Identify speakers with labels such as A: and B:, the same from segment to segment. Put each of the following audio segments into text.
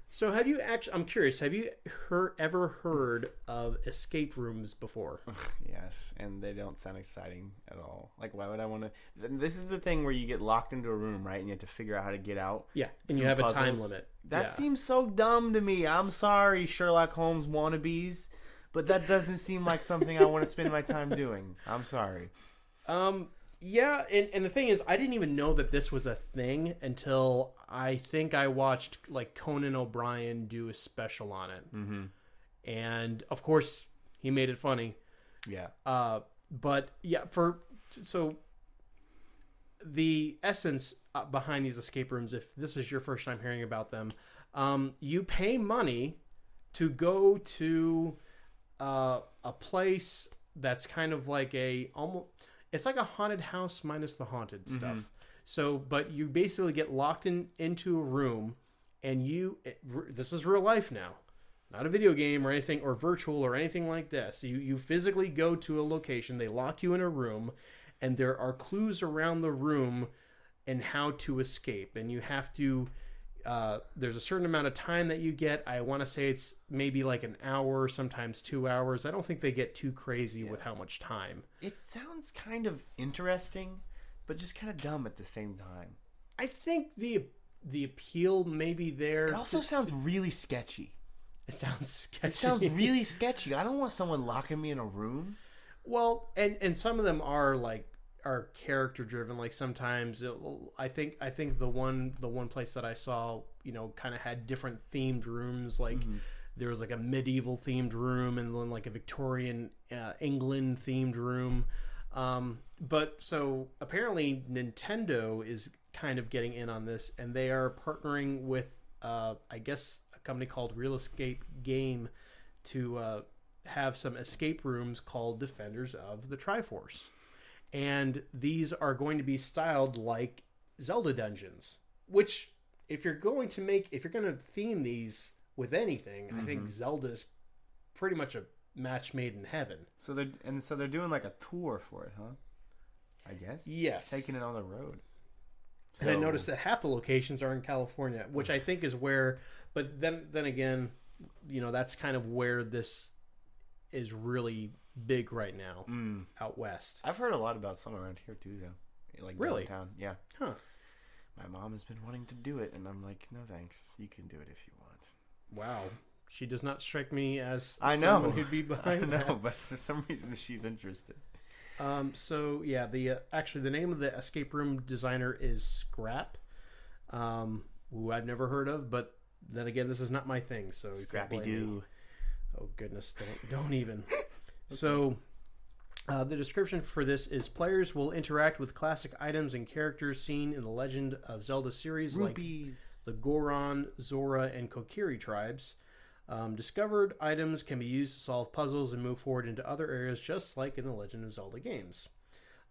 A: So have you actually? I'm curious. Have you ever heard of escape rooms before?
B: Yes, and they don't sound exciting at all. Like, why would I want to? This is the thing where you get locked into a room, right? And you have to figure out how to get out.
A: Yeah, and you have a time limit.
B: That seems so dumb to me. I'm sorry, Sherlock Holmes wannabes, but that doesn't seem like something I want to spend my time doing. I'm sorry.
A: Yeah, and the thing is, I didn't even know that this was a thing until I think I watched like Conan O'Brien do a special on it. Mm-hmm. And of course, he made it funny.
B: Yeah.
A: But yeah, so the essence behind these escape rooms, if this is your first time hearing about them, you pay money to go to a place that's kind of like it's like a haunted house minus the haunted stuff. Mm-hmm. So, but you basically get locked into a room, and this is real life now, not a video game or anything, or virtual or anything like this. You physically go to a location, they lock you in a room, and there are clues around the room and how to escape. And you have to, there's a certain amount of time that you get. I want to say it's maybe like an hour, sometimes 2 hours. I don't think they get too crazy with how much time.
B: It sounds kind of interesting, but just kind of dumb at the same time.
A: I think the appeal may be there.
B: It also sounds really sketchy.
A: It sounds sketchy.
B: It sounds really sketchy. I don't want someone locking me in a room.
A: Well, and some of them are character driven. Like sometimes I think the one place that I saw, kind of had different themed rooms. Like there was like a medieval themed room, and then like a Victorian England themed room. But so apparently Nintendo is kind of getting in on this, and they are partnering with I guess a company called Real Escape Game to have some escape rooms called Defenders of the Triforce. And these are going to be styled like Zelda dungeons, which if you're going to theme these with anything, I think Zelda's pretty much a match made in heaven.
B: So they're doing like a tour for it, huh? I guess.
A: Yes.
B: Taking it on the road.
A: And I noticed that half the locations are in California, which I think is where, but then again, that's kind of where this is really big right now out west.
B: I've heard a lot about some around here too, though. Like
A: really?
B: Downtown. Yeah.
A: Huh.
B: My mom has been wanting to do it, and I'm like, no thanks. You can do it if you want.
A: Wow. She does not strike me as
B: someone
A: who'd be behind that.
B: But for some reason she's interested.
A: So yeah, the name of the escape room designer is Scrap, who I've never heard of, but then again, this is not my thing. So
B: Scrappy Doo.
A: Oh goodness, don't even. So, the description for this is: players will interact with classic items and characters seen in the Legend of Zelda series,
B: Rupees,
A: like the Goron, Zora, and Kokiri tribes. Discovered items can be used to solve puzzles and move forward into other areas, just like in the Legend of Zelda games.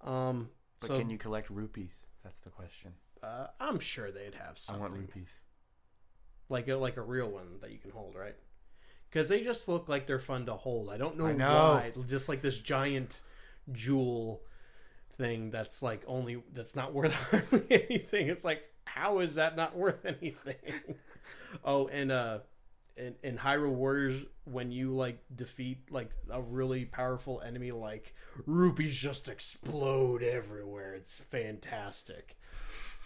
B: But can you collect rupees? That's the question.
A: I'm sure they'd have something.
B: I want rupees.
A: Like a real one that you can hold, right? Because they just look like they're fun to hold. I don't know why. Just like this giant jewel thing that's not worth hardly anything. It's like, how is that not worth anything? Oh, and in Hyrule Warriors, when you defeat a really powerful enemy, rupees just explode everywhere. It's fantastic.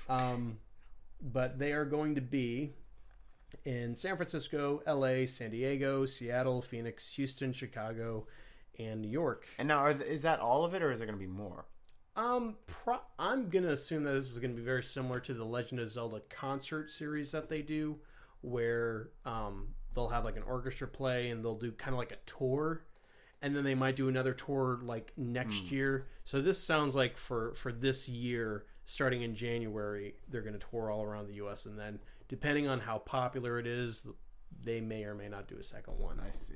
A: But they are going to be in San Francisco, LA, San Diego, Seattle, Phoenix, Houston, Chicago, and New York.
B: And now, is that all of it, or is there going to be more?
A: I'm going to assume that this is going to be very similar to the Legend of Zelda concert series that they do, where they'll have an orchestra play, and they'll do kind of like a tour, and then they might do another tour next year. So this sounds like for this year, starting in January, they're going to tour all around the U.S., and then depending on how popular it is, they may or may not do a second one.
B: I see.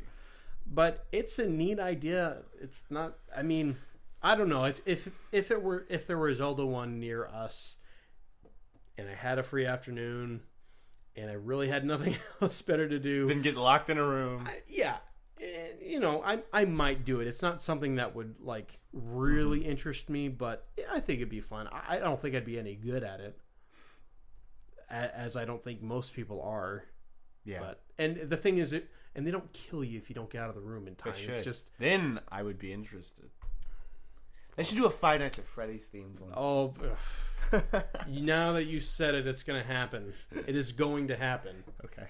A: But it's a neat idea. It's not. I mean, I don't know if there were a Zelda one near us, and I had a free afternoon, and I really had nothing else better to do
B: than get locked in a room.
A: I might do it. It's not something that would really interest me, but I think it'd be fun. I don't think I'd be any good at it, as I don't think most people are.
B: Yeah.
A: And the thing is, and they don't kill you if you don't get out of the room in time.
B: They should.
A: It's just
B: Then I would be interested. They should do a Five Nights at Freddy's themed one.
A: oh, now that you said it, it's going to happen. It is going to happen.
B: Okay,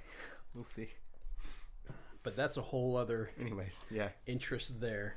B: we'll see.
A: But that's a whole other
B: Anyways, yeah.
A: interest there.